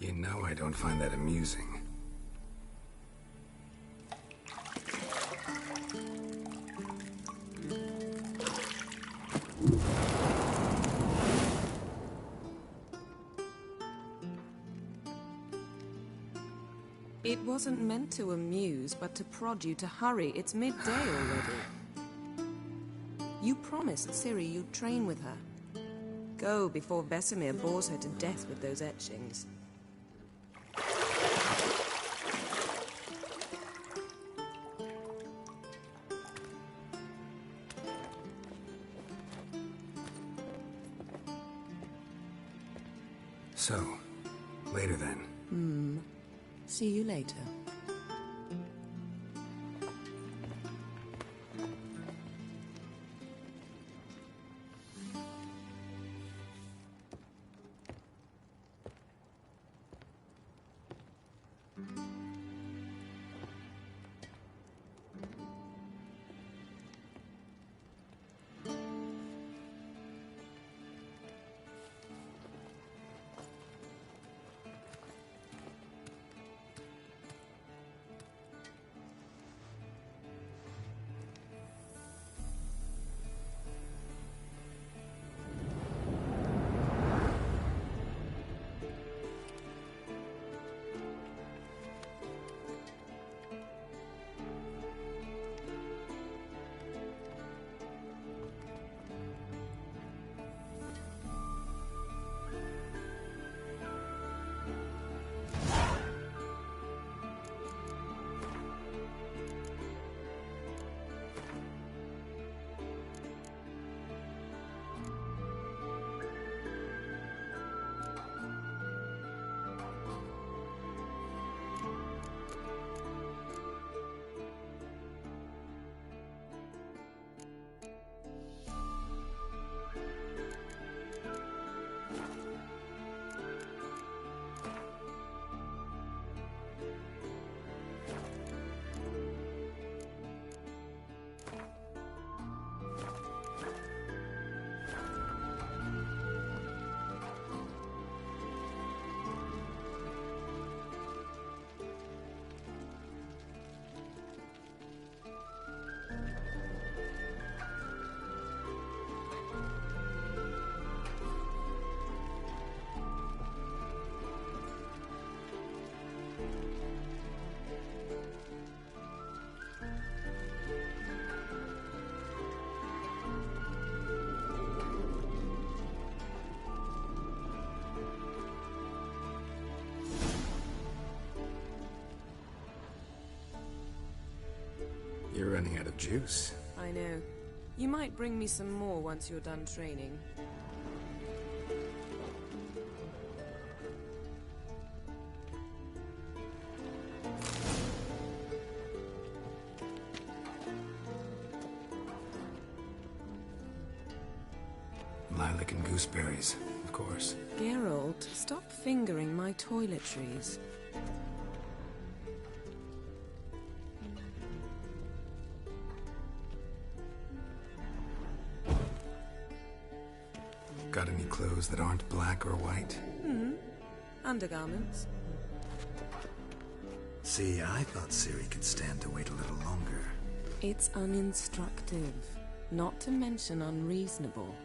You know I don't find that amusing. It wasn't meant to amuse, but to prod you to hurry. It's midday already. You promised Ciri you'd train with her. Go before Vesemir bores her to death with those etchings. So, later then. See you later. You're running out of juice. I know. You might bring me some more once you're done training. Lilac and gooseberries, of course. Geralt, stop fingering my toiletries. Got any clothes that aren't black or white? Undergarments. See, I thought Ciri could stand to wait a little longer. It's uninstructive, not to mention unreasonable.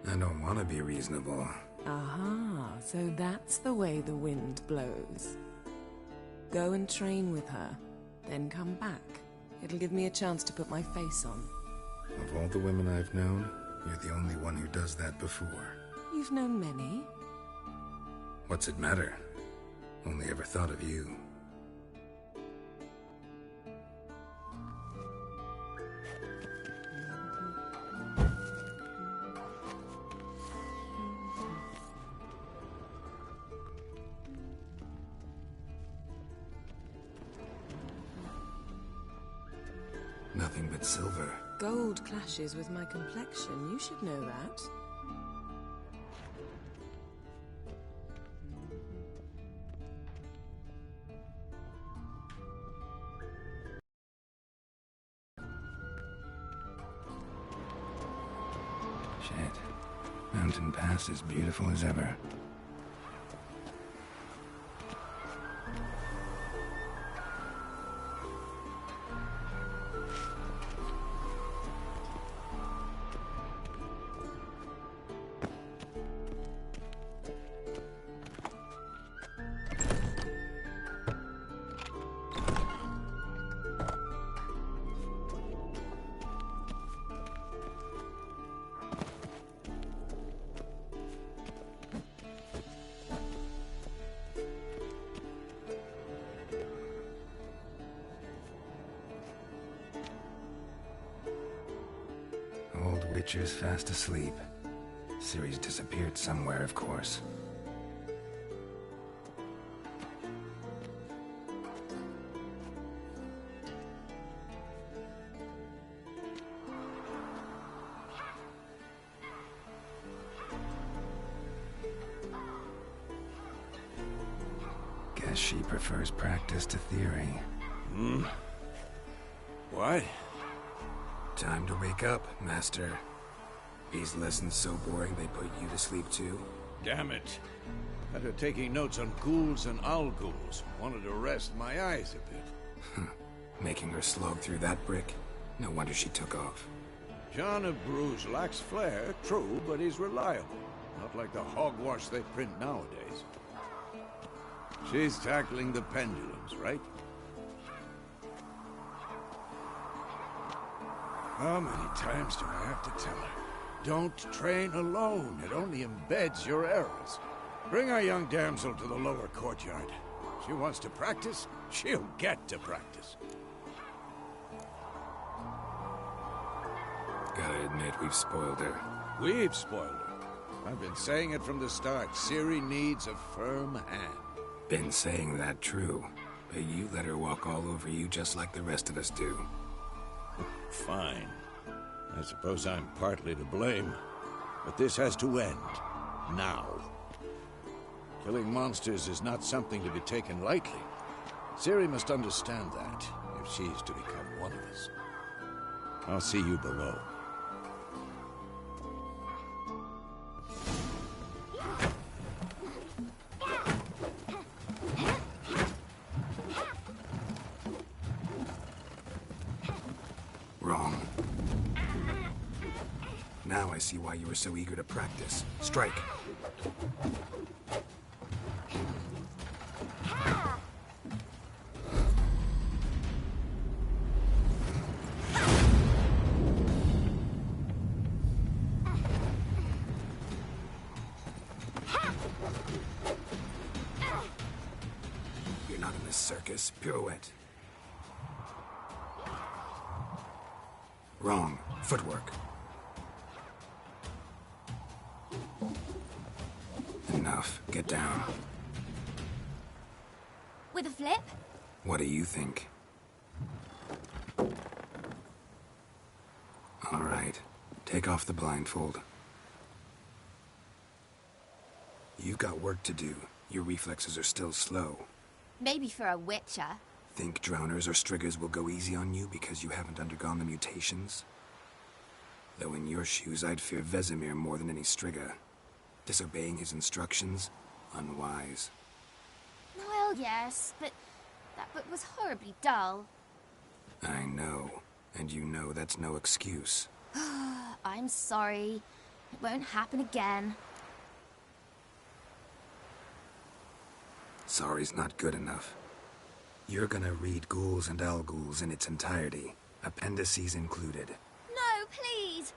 I don't want to be reasonable. Aha, so that's the way the wind blows. Go and train with her, then come back. It'll give me a chance to put my face on. Of all the women I've known, you're the only one who does that before. You've known many. What's it matter? Only ever thought of you. Nothing but silver. Gold clashes with my complexion. You should know that. Shit. Mountain Pass is beautiful as ever. Old Witcher's fast asleep. Ciri's disappeared somewhere, of course. Guess she prefers practice to theory. Why? Time to wake up, Master. These lessons so boring they put you to sleep too? Damn it. After taking notes on ghouls and owl ghouls, wanted to rest my eyes a bit. Making her slog through that brick? No wonder she took off. John of Bruges lacks flair, true, but he's reliable. Not like the hogwash they print nowadays. She's tackling the pendulums, right? How many times do I have to tell her? Don't train alone. It only embeds your errors. Bring our young damsel to the lower courtyard. She wants to practice, she'll get to practice. Gotta admit, we've spoiled her. We've spoiled her. I've been saying it from the start. Ciri needs a firm hand. Been saying that true, but you let her walk all over you just like the rest of us do. Fine. I suppose I'm partly to blame. But this has to end. Now. Killing monsters is not something to be taken lightly. Ciri must understand that, if she's to become one of us. I'll see you below. Wrong. Now I see why you were so eager to practice. Strike. You're not in this circus. Pirouette. Wrong. Footwork. Enough. Get down. With a flip? What do you think? All right. Take off the blindfold. You've got work to do. Your reflexes are still slow. Maybe for a witcher. Think drowners or striggers will go easy on you because you haven't undergone the mutations? Though in your shoes, I'd fear Vesemir more than any strigger. Disobeying his instructions? Unwise. Well, yes, but that book was horribly dull. I know. And you know that's no excuse. I'm sorry. It won't happen again. Sorry's not good enough. You're gonna read Ghouls and Owl Ghouls in its entirety, appendices included. No, please!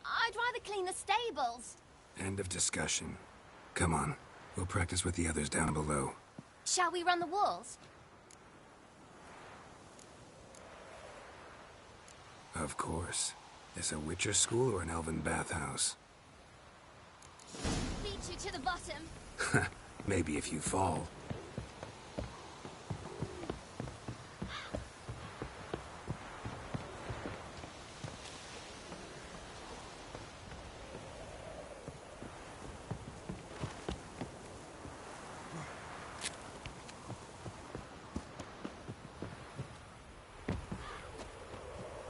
I'd rather clean the stables. End of discussion. Come on, we'll practice with the others down below. Shall we run the walls? Of course. This a Witcher school or an elven bathhouse? Beat you to the bottom. Maybe if you fall.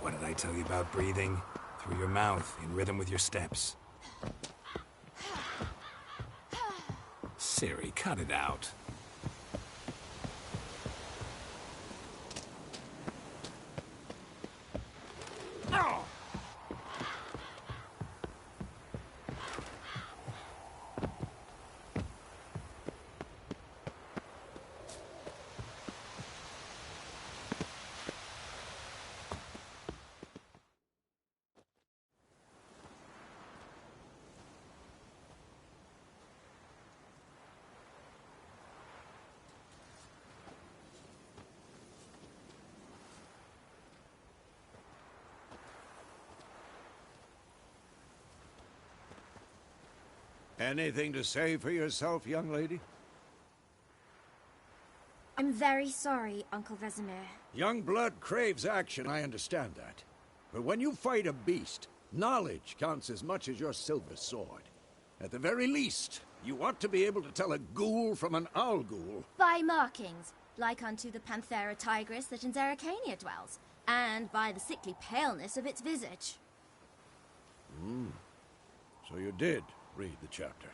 What did I tell you about breathing? Through your mouth, in rhythm with your steps. Ciri, cut it out. Anything to say for yourself, young lady? I'm very sorry, Uncle Vesemir. Young blood craves action, I understand that. But when you fight a beast, knowledge counts as much as your silver sword. At the very least, you ought to be able to tell a ghoul from an owl ghoul. By markings, like unto the Panthera tigris that in Zerrikania dwells, and by the sickly paleness of its visage. So you did read the chapter.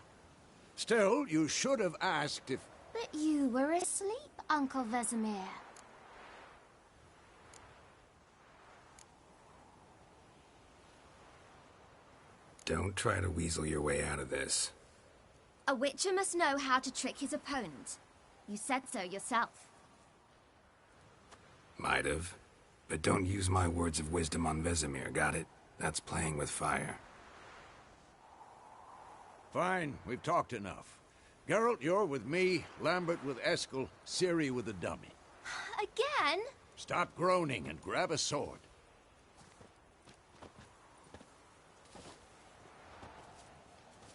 Still, you should have asked if... But you were asleep, Uncle Vesemir. Don't try to weasel your way out of this. A witcher must know how to trick his opponent. You said so yourself. Might have. But don't use my words of wisdom on Vesemir, got it? That's playing with fire. Fine, we've talked enough. Geralt, you're with me, Lambert with Eskel, Ciri with the dummy. Again? Stop groaning and grab a sword.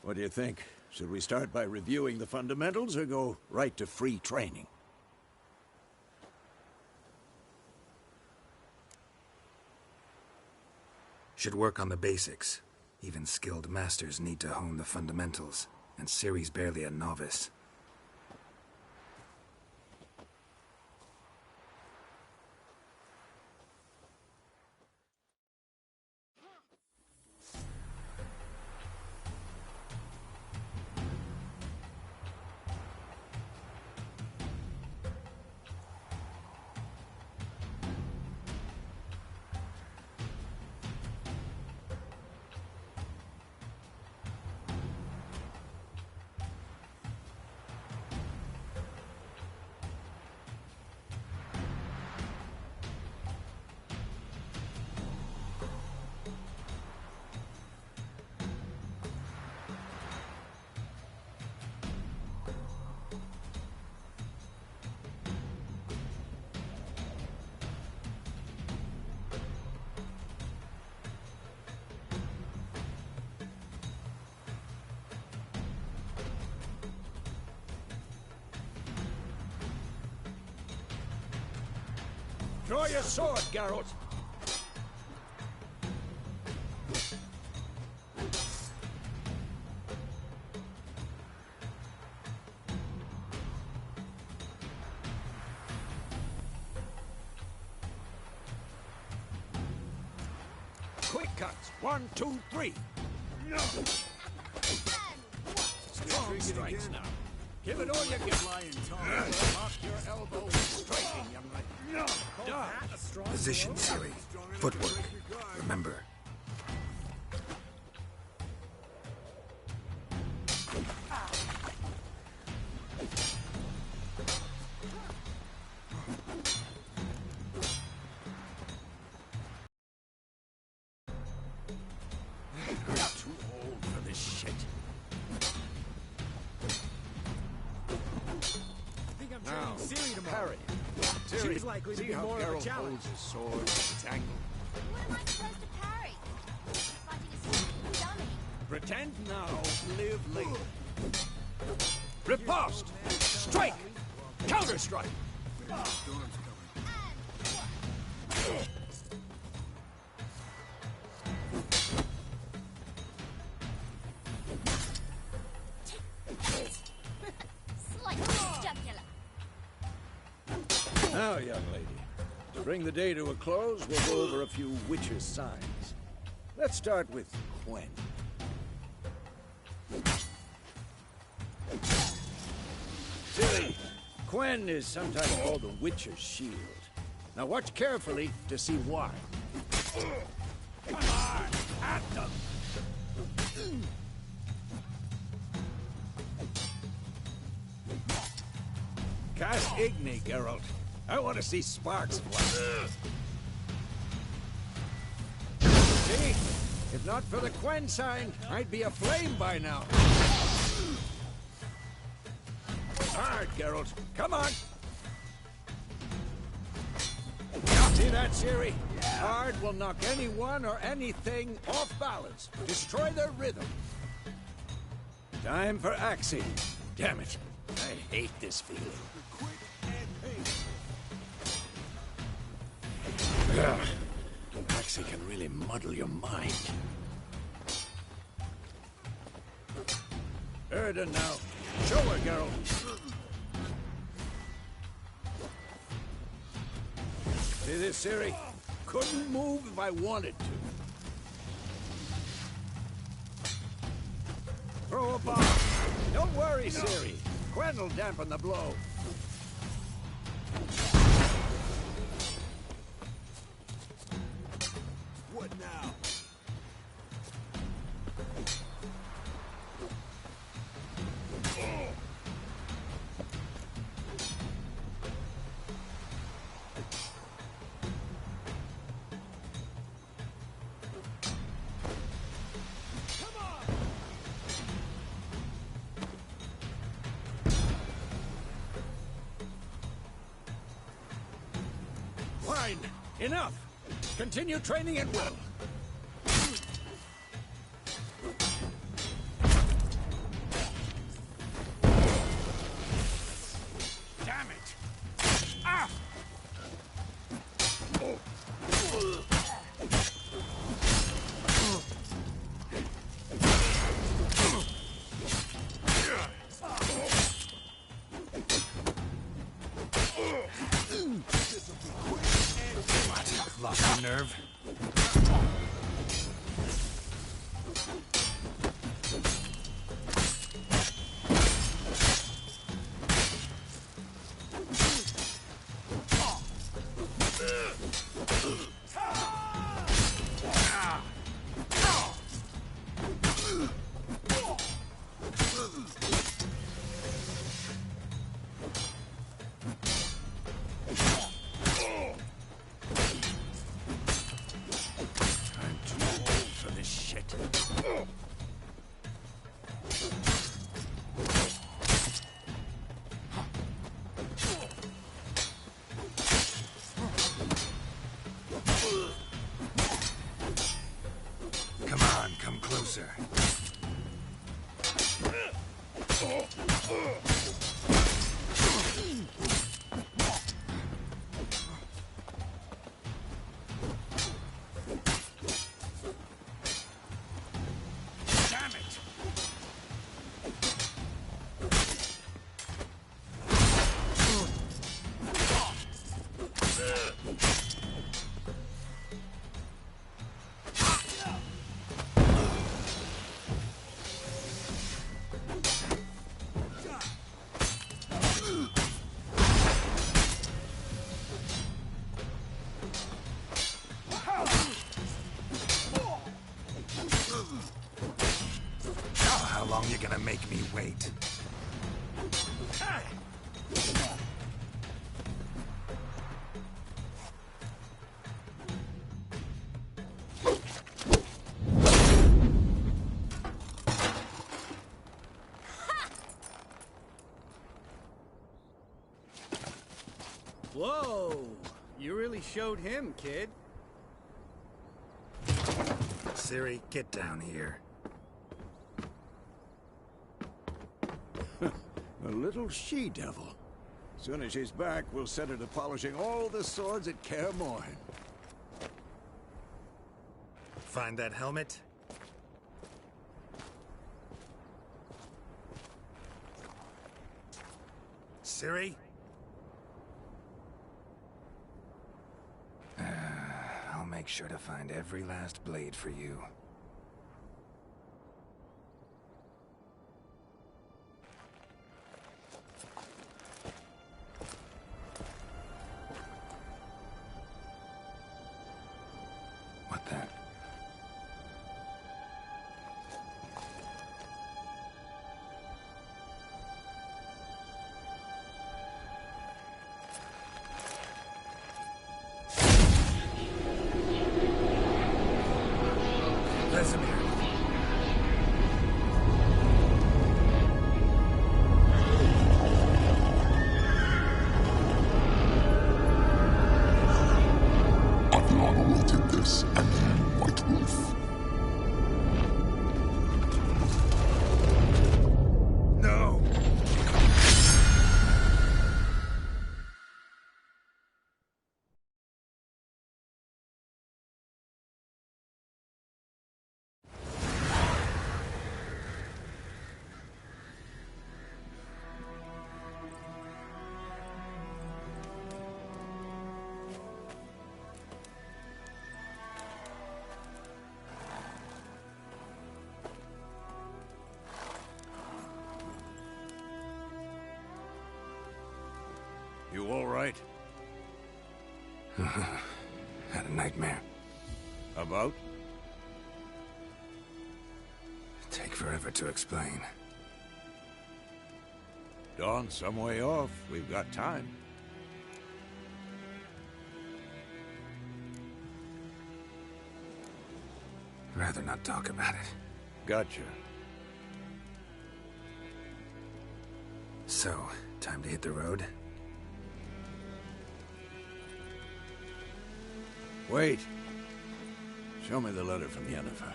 What do you think? Should we start by reviewing the fundamentals or go right to free training? Should work on the basics. Even skilled masters need to hone the fundamentals, and Ciri's barely a novice. Draw your sword, Geralt! Quick cuts! 1, 2, 3! No! Strong strikes now. Give it all you get. Lock your elbow striking, young lady. Dodge. Position, Ciri. Footwork. Remember. You're too old for this shit. Now, parry. She's likely to See be how more of a Geralt challenge. holds his sword, its angle. What am I supposed to parry? Fighting a stupid dummy. Pretend now, live later. Riposte! Strike! Counter-strike! Slice the jugular. Now, young lady, to bring the day to a close, we'll go over a few witches' signs. Let's start with Quen. Silly. Quen is sometimes called the Witcher's Shield. Now watch carefully to see why. Come on, at them! Cast Igni, Geralt. I want to see sparks fly. See? If not for the Quen sign, I'd be aflame by now. Hard, Geralt. Come on! See that, Ciri? Hard will knock anyone or anything off balance. Destroy their rhythm. Time for axing. Damn it. I hate this feeling. Ugh. Axie can really muddle your mind. Erden now. Show her, Geralt. See this, Ciri? Couldn't move if I wanted to. Throw a bomb. Don't worry, Ciri. Quen will dampen the blow. What now? Fine. Enough. Continue training at will. Damn it. Ah! Lost my nerve. Come closer. Damn it! How long you gonna make me wait? Whoa! You really showed him, kid. Ciri, get down here. A little she-devil. Soon as she's back, we'll set her to polishing all the swords at Kaer Morhen. Find that helmet? Ciri? I'll make sure to find every last blade for you. Had a nightmare. About? Take forever to explain. Dawn's some way off. We've got time. Rather not talk about it. Gotcha. So, time to hit the road? Wait. Show me the letter from Yennefer.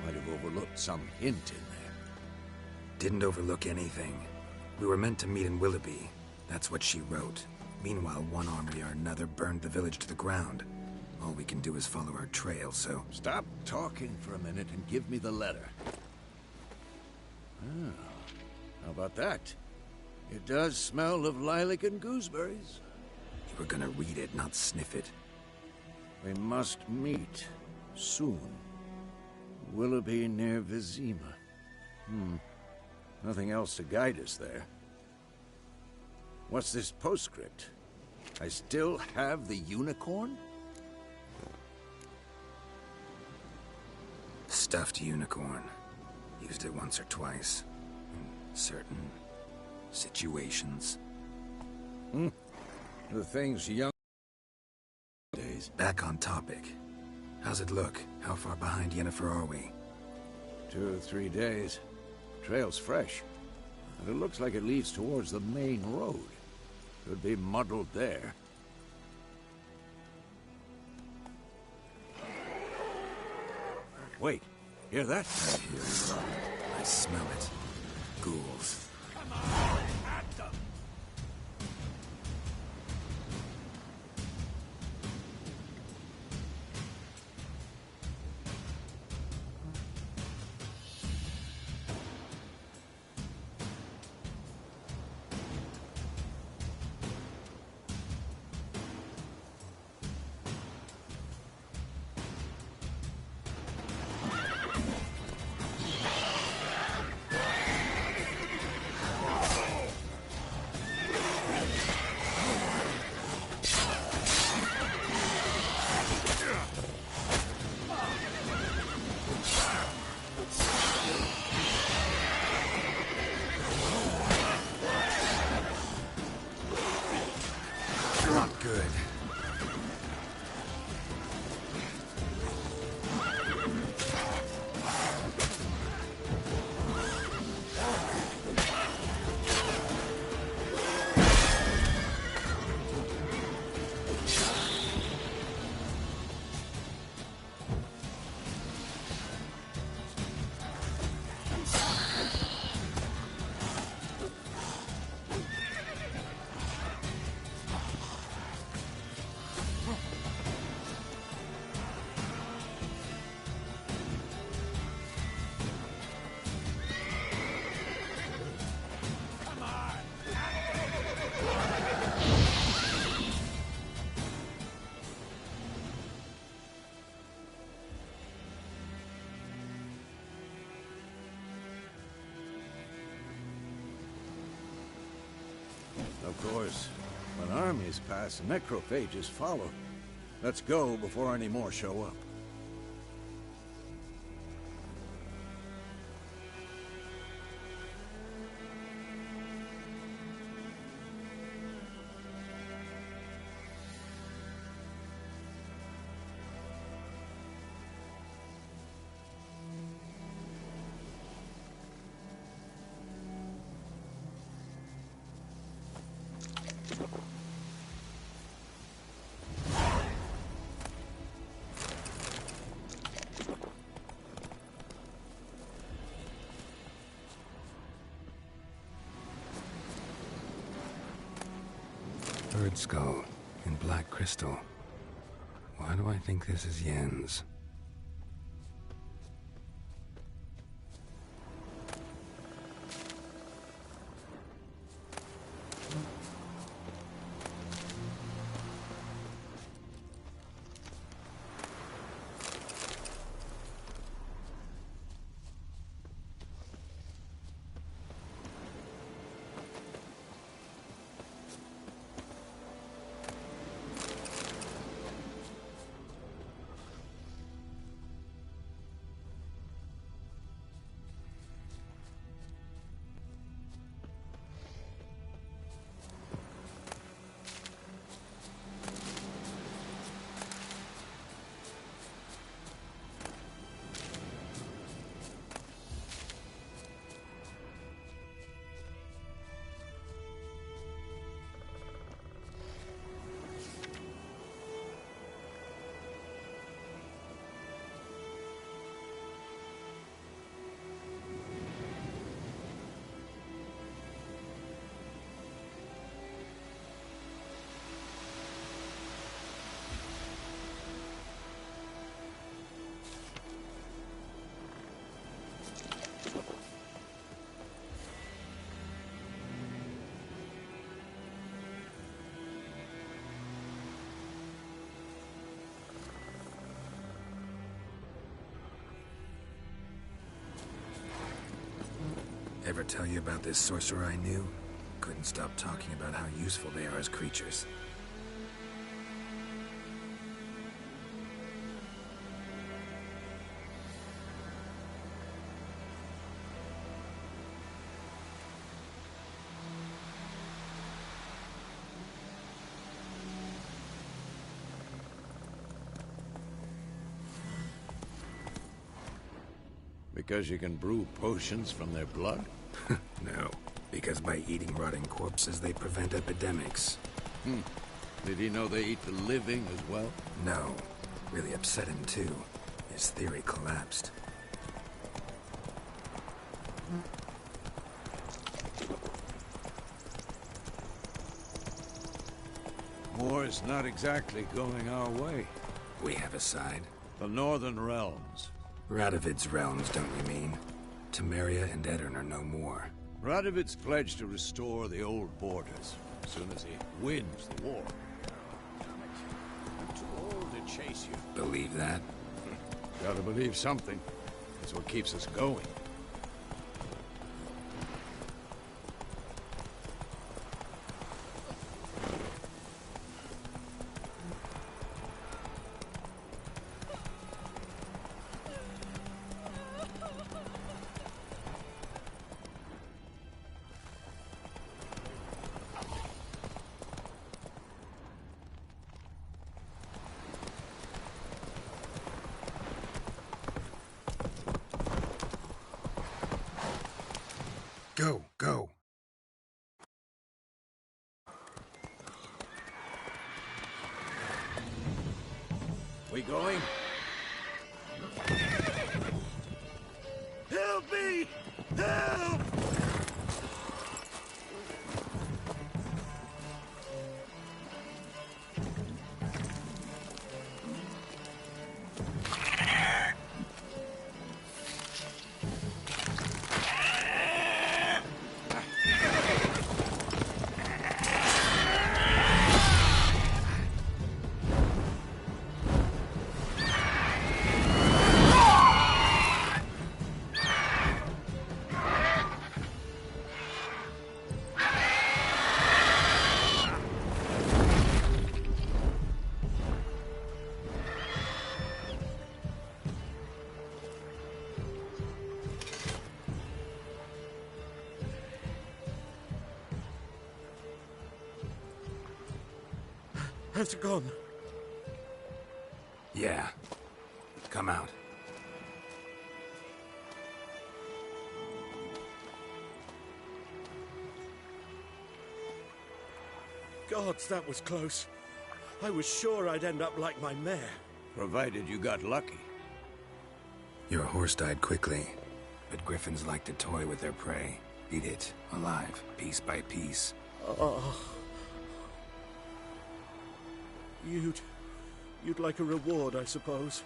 Might have overlooked some hint in there. Didn't overlook anything. We were meant to meet in Willoughby. That's what she wrote. Meanwhile, one army or another burned the village to the ground. All we can do is follow our trail, so... Stop talking for a minute and give me the letter. Oh, how about that? It does smell of lilac and gooseberries. You were gonna read it, not sniff it. We must meet soon. Willoughby near Vizima. Nothing else to guide us there. What's this postscript? I still have the unicorn? Stuffed unicorn. Used it once or twice. In certain situations. The things young days. Back on topic. How's it look? How far behind Yennefer are we? 2 or 3 days. Trail's fresh. And it looks like it leads towards the main road. Could be muddled there. Wait, hear that? I hear it. I smell it. Ghouls. Come on, at them! Not good. Of course, when armies pass, necrophages follow. Let's go before any more show up. Bird skull in black crystal. Why do I think this is Yen's? Ever tell you about this sorcerer I knew? Couldn't stop talking about how useful they are as creatures. Because you can brew potions from their blood? No, because by eating rotting corpses, they prevent epidemics. Did he know they eat the living as well? No. Really upset him, too. His theory collapsed. War's not exactly going our way. We have a side. The Northern Realms. Radovid's realms, don't you mean? Temeria and Edirn are no more. Radovid's pledged to restore the old borders as soon as he wins the war. I'm too old to chase you. Believe that? Gotta believe something. That's what keeps us going. Go, go. We going? Help me! Help! Has it gone? Yeah. Come out. Gods, that was close. I was sure I'd end up like my mare. Provided you got lucky. Your horse died quickly, but griffins like to toy with their prey. Eat it, alive, piece by piece. Oh. You'd like a reward, I suppose.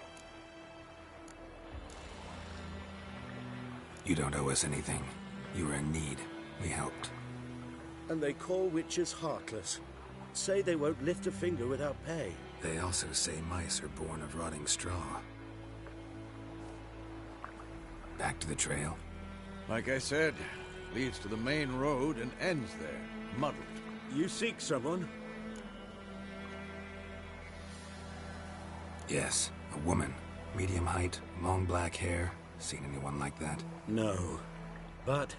You don't owe us anything. You were in need. We helped. And they call witches heartless. Say they won't lift a finger without pay. They also say mice are born of rotting straw. Back to the trail? Like I said, leads to the main road and ends there, muddled. You seek someone? Yes, a woman. Medium height, long black hair. Seen anyone like that? No. But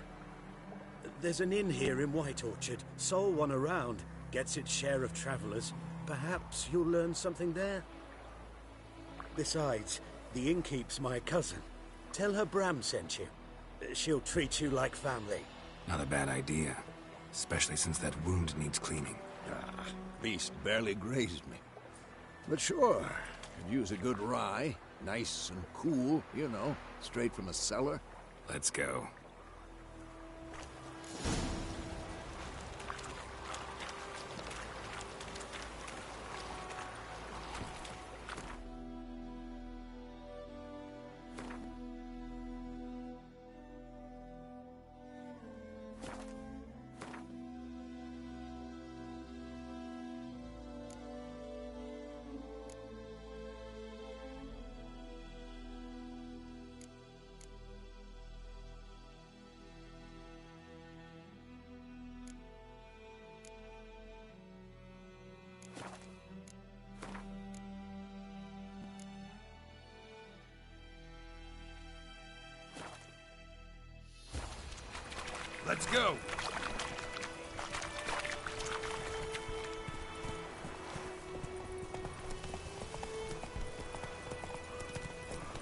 there's an inn here in White Orchard. Sole one around. Gets its share of travelers. Perhaps you'll learn something there? Besides, the innkeep's my cousin. Tell her Bram sent you. She'll treat you like family. Not a bad idea. Especially since that wound needs cleaning. Beast barely grazed me. But sure, could use a good rye. Nice and cool, you know, straight from a cellar. Let's go. Let's go!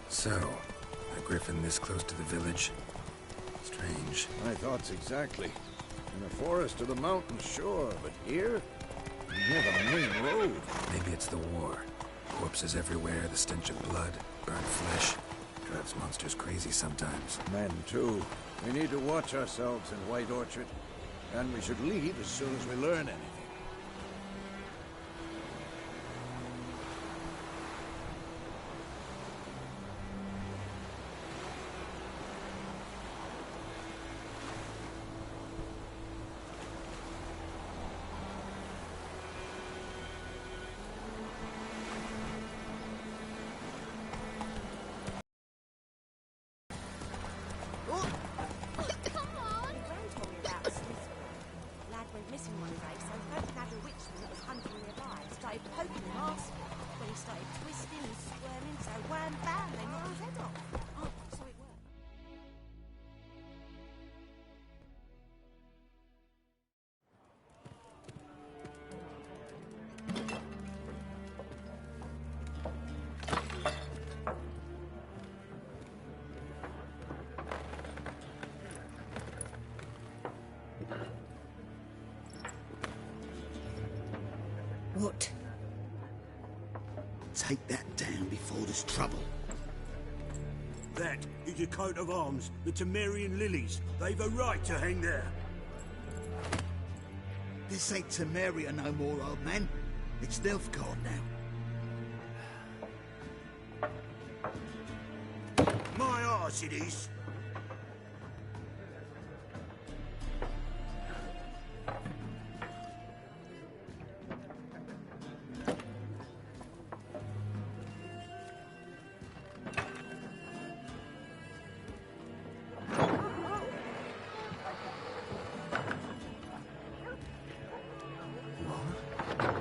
So, a griffin this close to the village? Strange. My thoughts exactly. In the forest or the mountain, sure, but here? Near the main road. Maybe it's the war. Corpses everywhere, the stench of blood, burnt flesh. Drives monsters crazy sometimes. Men, too. We need to watch ourselves in White Orchard. And we should leave as soon as we learn anything. What? Take that down before there's trouble. That is a coat of arms, the Temerian lilies. They've a right to hang there. This ain't Temeria no more, old man. It's Nilfgaard now. My arse it is.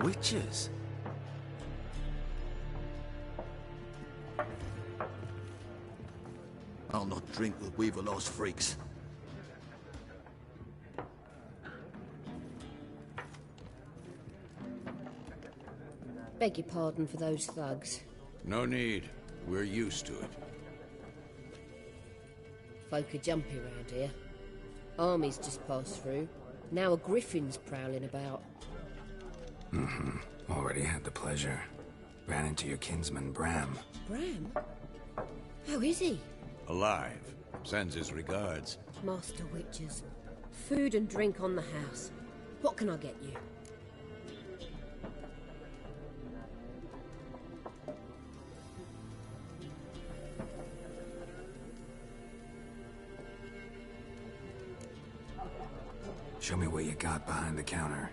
Witches? I'll not drink with Weaver-lost freaks. Beg your pardon for those thugs. No need. We're used to it. Folk are jumpy around here. Armies just passed through. Now a griffin's prowling about. Already had the pleasure. Ran into your kinsman, Bram. Bram? How is he? Alive. Sends his regards. Master witches. Food and drink on the house. What can I get you? Show me what you got behind the counter.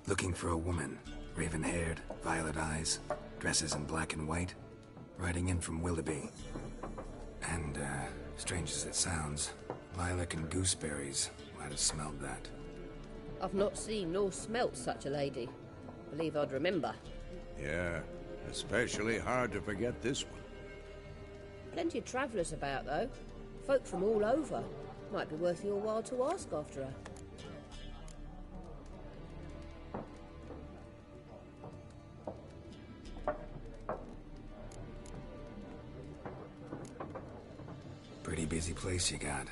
Looking for a woman. Raven-haired, violet eyes, dresses in black and white. Riding in from Willoughby. And, strange as it sounds, lilac and gooseberries. Might have smelled that. I've not seen nor smelt such a lady. Believe I'd remember. Yeah, especially hard to forget this one. Plenty of travellers about, though. Folk from all over. Might be worth your while to ask after her. Pretty busy place you got.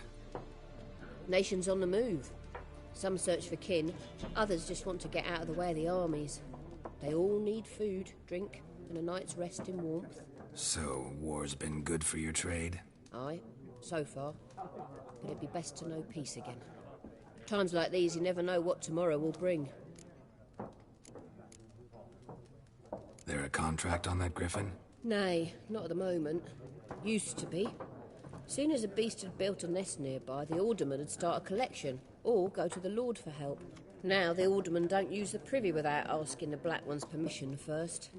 Nations on the move. Some search for kin, others just want to get out of the way of the armies. They all need food, drink, and a night's rest in warmth. So, war's been good for your trade? Aye, so far. But it'd be best to know peace again. Times like these, you never know what tomorrow will bring. There a contract on that griffin? Nay, not at the moment. Used to be. Soon as a beast had built a nest nearby, the alderman would start a collection, or go to the Lord for help. Now the aldermen don't use the privy without asking the Black One's permission first.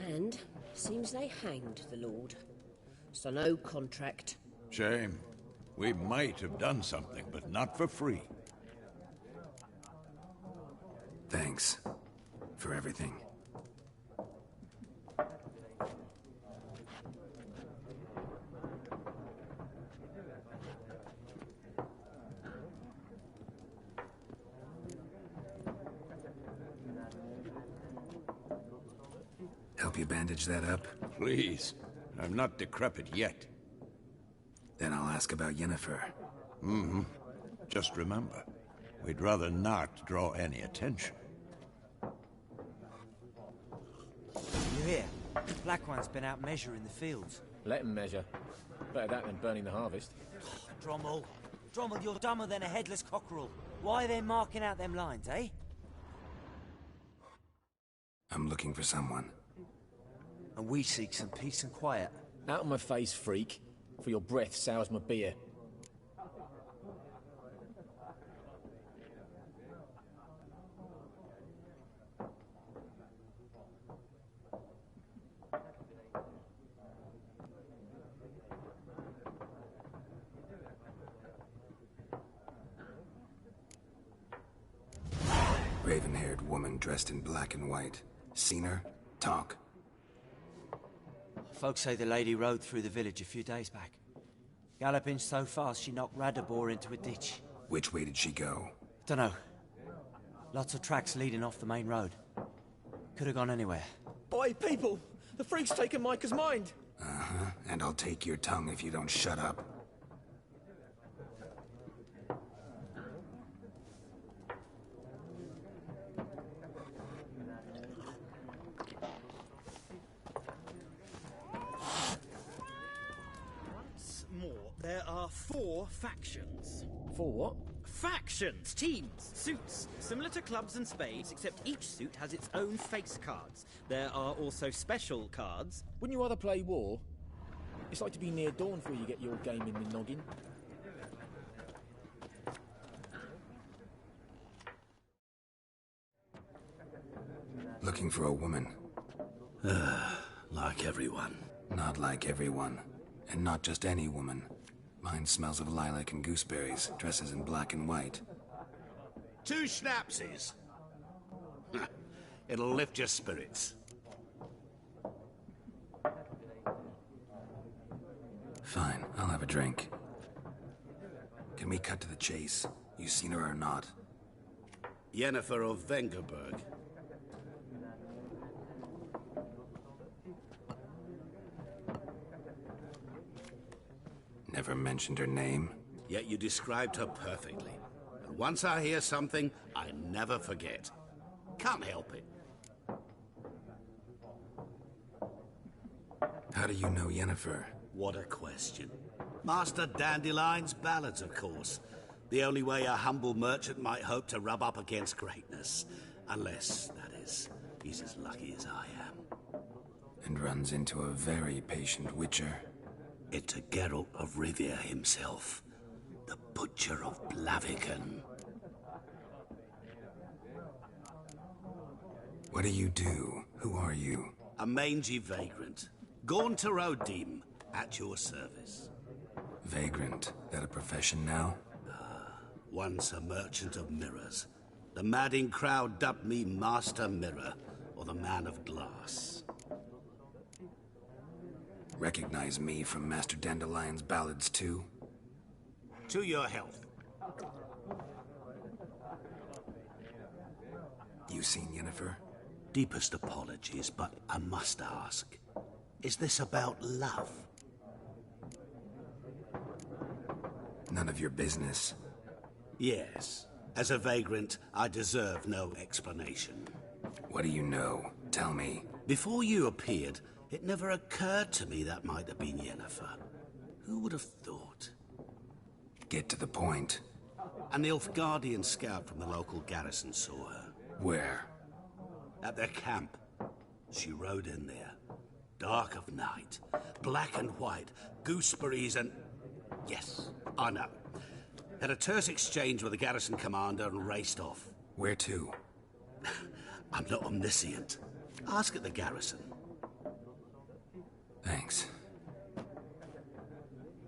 And seems they hanged the Lord. So no contract. Shame. We might have done something, but not for free. Thanks. For everything. Help you bandage that up? Please. I'm not decrepit yet. Then I'll ask about Yennefer. Mm-hmm. Just remember, we'd rather not draw any attention. You hear? Black One's been out measuring the fields. Let him measure. Better that than burning the harvest. Drommel. Drommel, you're dumber than a headless cockerel. Why are they marking out them lines, eh? I'm looking for someone. And we seek some peace and quiet. Out of my face, freak. For your breath sours my beer. Raven-haired woman dressed in black and white. Seen her? Talk. Folks say the lady rode through the village a few days back. Galloping so fast she knocked Radabor into a ditch. Which way did she go? Dunno. Lots of tracks leading off the main road. Could have gone anywhere. Boy, people! The freak's taken Micah's mind! Uh-huh. And I'll take your tongue if you don't shut up. There are 4 factions. 4 what? Factions! Teams! Suits! Similar to clubs and spades, except each suit has its own face cards. There are also special cards. Wouldn't you rather play war? It's like to be near dawn before you get your game in the noggin. Looking for a woman. Like everyone. Not like everyone. And not just any woman. Mine smells of lilac and gooseberries, dresses in black and white. 2 schnapsies. It'll lift your spirits. Fine, I'll have a drink. Can we cut to the chase? You seen her or not? Yennefer of Vengerberg. Never mentioned her name. Yet you described her perfectly. And once I hear something, I never forget. Can't help it. How do you know Yennefer? What a question. Master Dandelion's ballads, of course. The only way a humble merchant might hope to rub up against greatness. Unless, that is, he's as lucky as I am. And runs into a very patient witcher. Into Geralt of Rivia himself. The Butcher of Blaviken. What do you do? Who are you? A mangy vagrant. Gaunter O'Dim, at your service. Vagrant. That a profession now? Once a merchant of mirrors. The madding crowd dubbed me Master Mirror, or the Man of Glass. Recognize me from Master Dandelion's ballads, too? To your health. You seen Yennefer? Deepest apologies, but I must ask. Is this about love? None of your business. Yes. As a vagrant, I deserve no explanation. What do you know? Tell me. Before you appeared, it never occurred to me that might have been Yennefer. Who would have thought? Get to the point. An Nilfgaardian scout from the local garrison saw her. Where? At their camp. She rode in there. Dark of night. Black and white. Gooseberries and... Yes, I know. Had a terse exchange with the garrison commander and raced off. Where to? I'm not omniscient. Ask at the garrison. Thanks.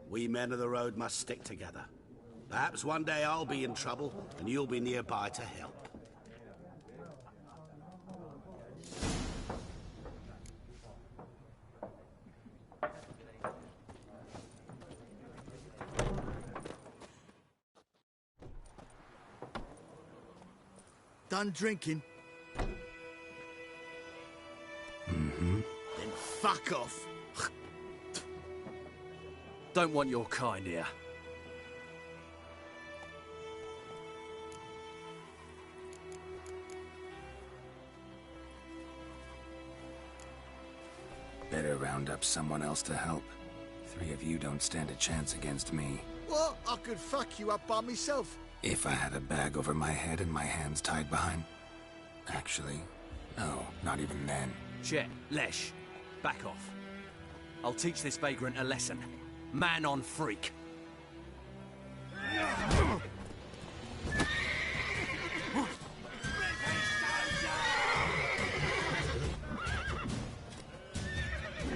We men of the road must stick together. Perhaps one day I'll be in trouble and you'll be nearby to help. Done drinking? Mm-hmm. Then fuck off. Don't want your kind here. Better round up someone else to help. 3 of you don't stand a chance against me. What? I could fuck you up by myself. If I had a bag over my head and my hands tied behind... Actually, no, not even then. Chet, Lesh, back off. I'll teach this vagrant a lesson. Man on freak.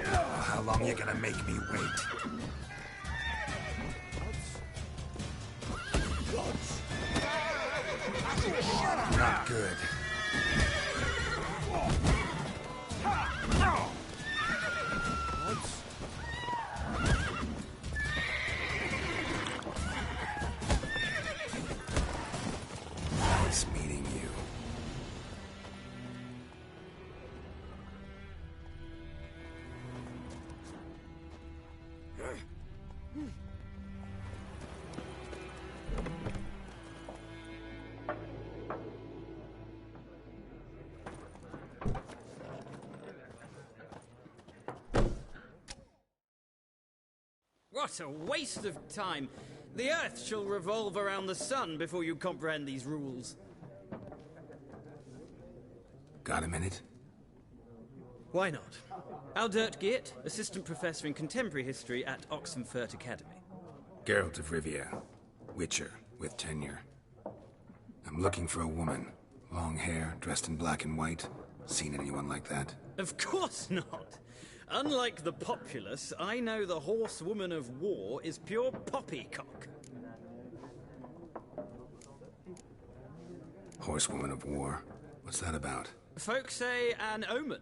How long you gonna make me wait? Not good. Nice meeting you. What a waste of time! The Earth shall revolve around the sun before you comprehend these rules. Got a minute? Why not? Aldert Geert, Assistant Professor in Contemporary History at Oxenfurt Academy. Geralt of Rivia. Witcher, with tenure. I'm looking for a woman. Long hair, dressed in black and white. Seen anyone like that? Of course not! Unlike the populace, I know the horsewoman of war is pure poppycock. Horsewoman of war? What's that about? Folk say an omen.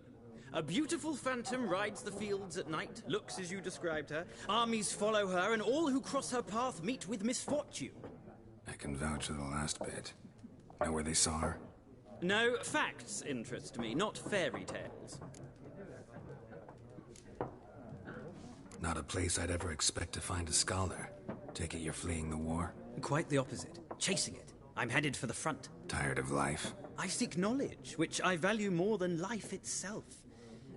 A beautiful phantom rides the fields at night, looks as you described her. Armies follow her, and all who cross her path meet with misfortune. I can vouch for the last bit. Know where they saw her? No, facts interest me, not fairy tales. Not a place I'd ever expect to find a scholar. Take it you're fleeing the war? Quite the opposite. Chasing it. I'm headed for the front. Tired of life? I seek knowledge, which I value more than life itself.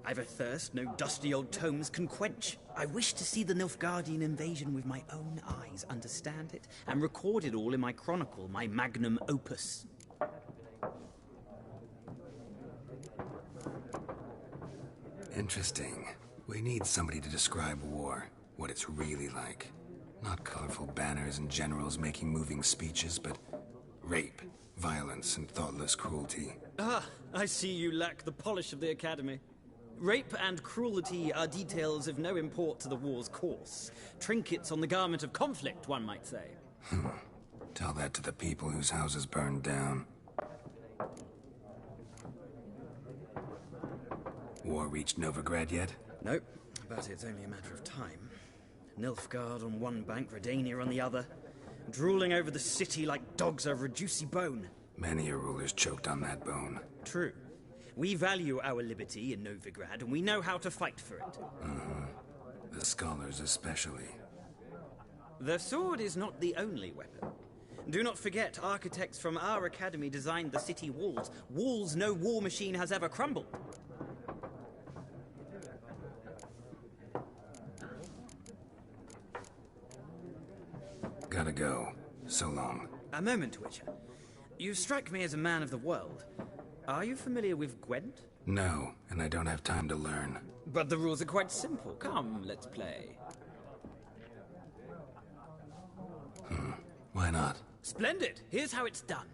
I've a thirst no dusty old tomes can quench. I wish to see the Nilfgaardian invasion with my own eyes, understand it, and record it all in my chronicle, my magnum opus. Interesting. We need somebody to describe war, what it's really like. Not colorful banners and generals making moving speeches, but rape, violence, and thoughtless cruelty. Ah, I see you lack the polish of the Academy. Rape and cruelty are details of no import to the war's course. Trinkets on the garment of conflict, one might say. Tell that to the people whose houses burned down. War reached Novigrad yet? Nope, but it's only a matter of time. Nilfgaard on one bank, Redania on the other, drooling over the city like dogs over a juicy bone. Many a ruler's choked on that bone. True. We value our liberty in Novigrad, and we know how to fight for it. The scholars especially. The sword is not the only weapon. Do not forget, architects from our academy designed the city walls. Walls no war machine has ever crumbled. Gotta go. So long. A moment, Witcher. You strike me as a man of the world. Are you familiar with Gwent? No, and I don't have time to learn. But the rules are quite simple. Come, let's play. Why not? Splendid! Here's how it's done.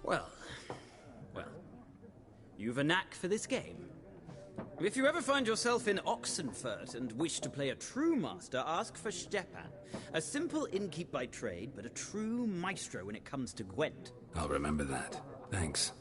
Well, you've a knack for this game. If you ever find yourself in Oxenfurt and wish to play a true master, ask for Stepan. A simple innkeep by trade, but a true maestro when it comes to Gwent. I'll remember that. Thanks.